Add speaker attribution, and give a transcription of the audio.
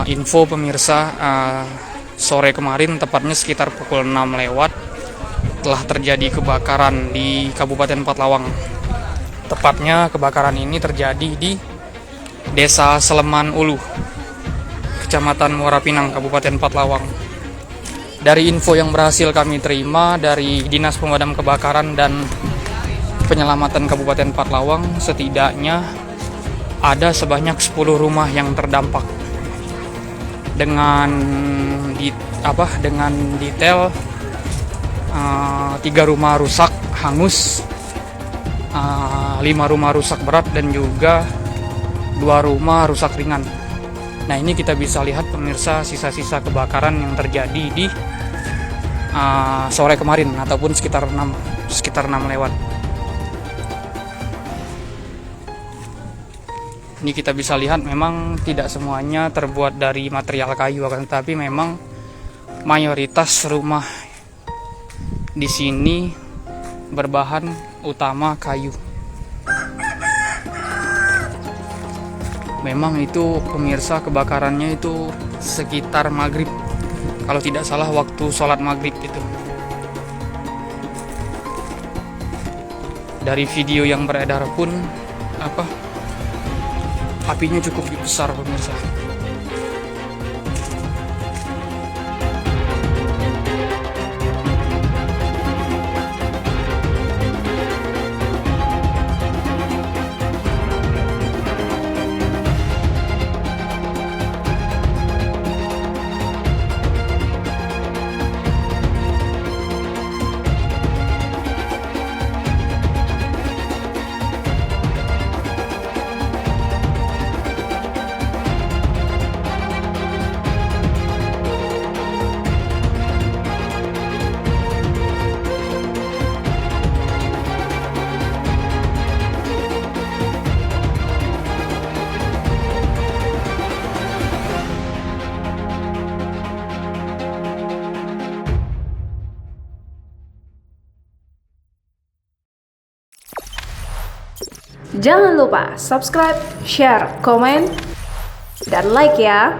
Speaker 1: Info pemirsa, sore kemarin tepatnya sekitar pukul 6 lewat telah terjadi kebakaran di Kabupaten Pathlawang. Tepatnya kebakaran ini terjadi di Desa Sleman Ulu, Kecamatan Muara Pinang, Kabupaten Pathlawang. Dari info yang berhasil kami terima dari Dinas Pemadam Kebakaran dan Penyelamatan Kabupaten Pathlawang, setidaknya ada sebanyak 10 rumah yang terdampak. Dengan detail 3 rumah rusak hangus, 5 rumah rusak berat, dan juga 2 rumah rusak ringan. Nah, ini kita bisa lihat pemirsa sisa-sisa kebakaran yang terjadi di sore kemarin ataupun sekitar 6 lewat. Ini kita bisa lihat memang tidak semuanya terbuat dari material kayu, akan tetapi memang mayoritas rumah di sini berbahan utama kayu. Memang itu pemirsa kebakarannya itu sekitar maghrib, kalau tidak salah waktu sholat maghrib itu. Dari video yang beredar pun apinya cukup besar pemirsa.
Speaker 2: Jangan lupa subscribe, share, komen, dan like ya.